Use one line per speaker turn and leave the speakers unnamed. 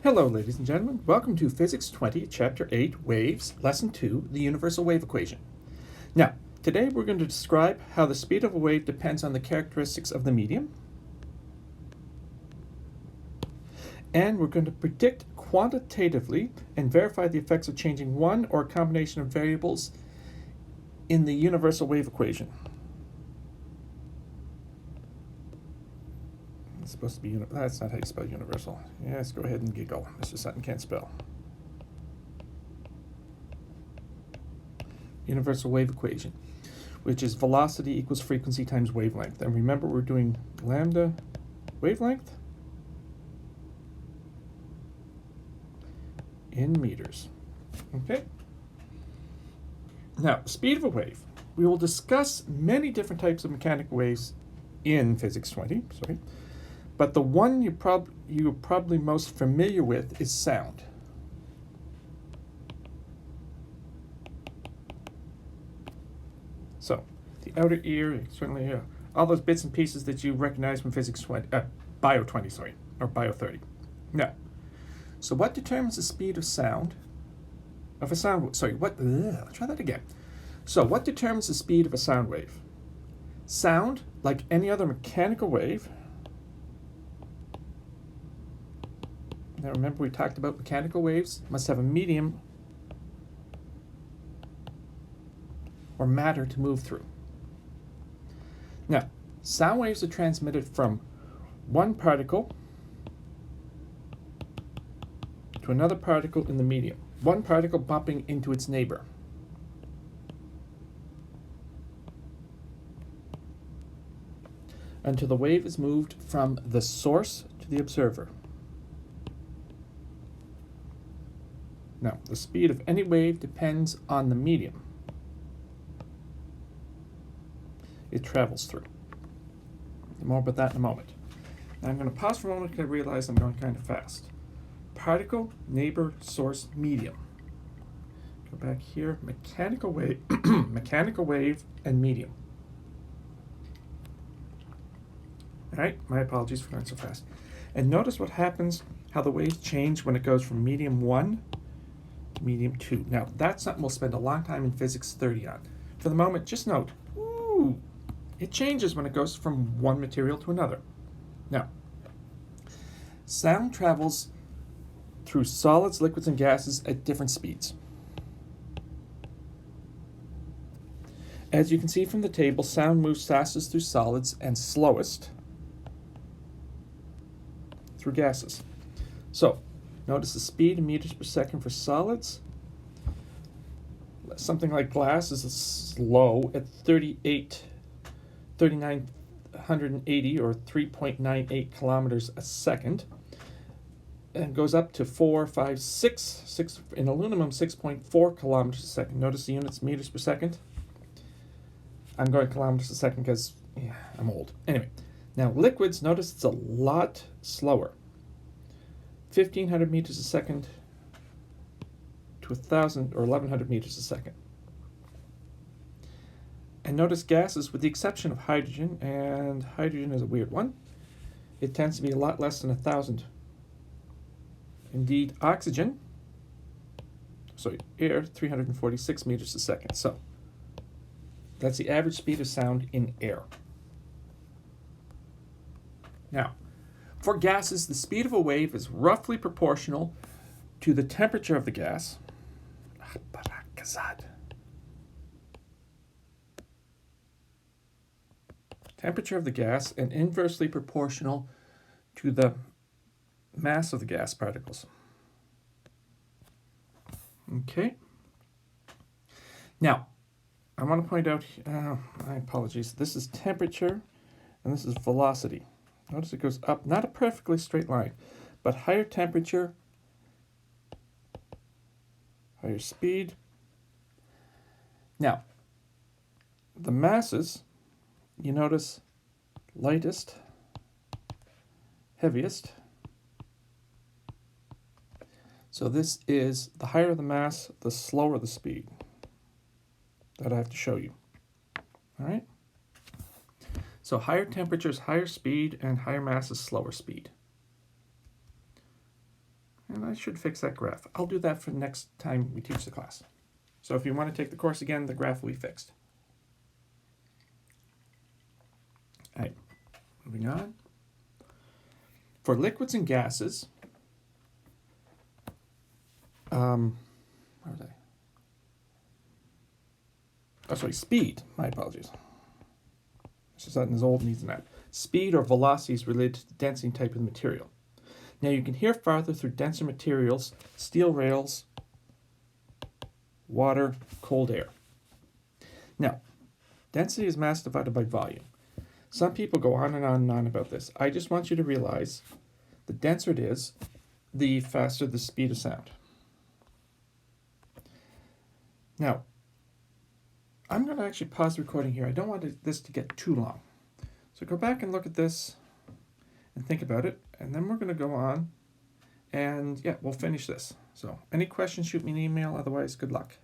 Hello, ladies and gentlemen. Welcome to Physics 20, Chapter 8, Waves, Lesson 2, the Universal Wave Equation. Now, today we're going to describe how the speed of a wave depends on the characteristics of the medium. And we're going to predict quantitatively and verify the effects of changing one or a combination of variables in the universal wave equation. It's supposed to be, that's not how you spell universal. Yes, go ahead and giggle. Mr. Sutton can't spell. Universal wave equation, which is velocity equals frequency times wavelength. And remember, we're doing lambda wavelength in meters. Okay? Now, speed of a wave. We will discuss many different types of mechanical waves in Physics 20. But the one you're probably most familiar with is sound. So, the outer ear, certainly all those bits and pieces that you recognize from Physics 20, Bio 20, or Bio 30. Now, so what determines the speed of sound? Try that again. So, what determines the speed of a sound wave? Sound, like any other mechanical wave. Now remember, we talked about mechanical waves must have a medium or matter to move through. Now, sound waves are transmitted from one particle to another particle in the medium, one particle bumping into its neighbor. Until the wave is moved from the source to the observer. Now, the speed of any wave depends on the medium it travels through. More about that in a moment. Now, I'm going to pause for a moment because I realize I'm going kind of fast. Particle, neighbor, source, medium. Go back here, mechanical wave, mechanical wave, and medium. All right, my apologies for going so fast. And notice what happens, how the waves change when it goes from medium 1 to medium 2. Now, that's something we'll spend a long time in Physics 30 on. For the moment, just note, it changes when it goes from one material to another. Now, sound travels through solids, liquids, and gases at different speeds. As you can see from the table, sound moves fastest through solids and slowest through gases. So, notice the speed in meters per second for solids. Something like glass is slow at 3,980 or 3.98 kilometers a second, and goes up to 6 in aluminum, 6.4 kilometers a second. Notice the units meters per second. I'm going kilometers a second because I'm old. Anyway, now liquids, notice it's a lot slower. 1,500 meters a second to 1,000 or 1,100 meters a second. And notice gases, with the exception of hydrogen, and hydrogen is a weird one, it tends to be a lot less than 1,000. Indeed, oxygen, air, 346 meters a second. So, that's the average speed of sound in air. Now, for gases, the speed of a wave is roughly proportional to the temperature of the gas. Temperature of the gas, and inversely proportional to the mass of the gas particles. Okay. Now, I want to point out, my apologies, this is temperature and this is velocity. Notice it goes up, not a perfectly straight line, but higher temperature, higher speed. Now, the masses, you notice lightest, heaviest. So this is, the higher the mass, the slower the speed that I have to show you. All right? So higher temperatures, higher speed, and higher mass is slower speed. And I should fix that graph. I'll do that for next time we teach the class. So if you want to take the course again, the graph will be fixed. All right, moving on. For liquids and gases, where was I? Oh, sorry, speed. My apologies. It's just something as old needs an app. Speed or velocity is related to the density type of the material. Now you can hear farther through denser materials, steel rails, water, cold air. Now, density is mass divided by volume. Some people go on and on and on about this. I just want you to realize the denser it is, the faster the speed of sound. Now, I'm going to actually pause the recording here. I don't want this to get too long. So go back and look at this and think about it, and then we're going to go on and yeah, we'll finish this. So any questions, shoot me an email. Otherwise, good luck.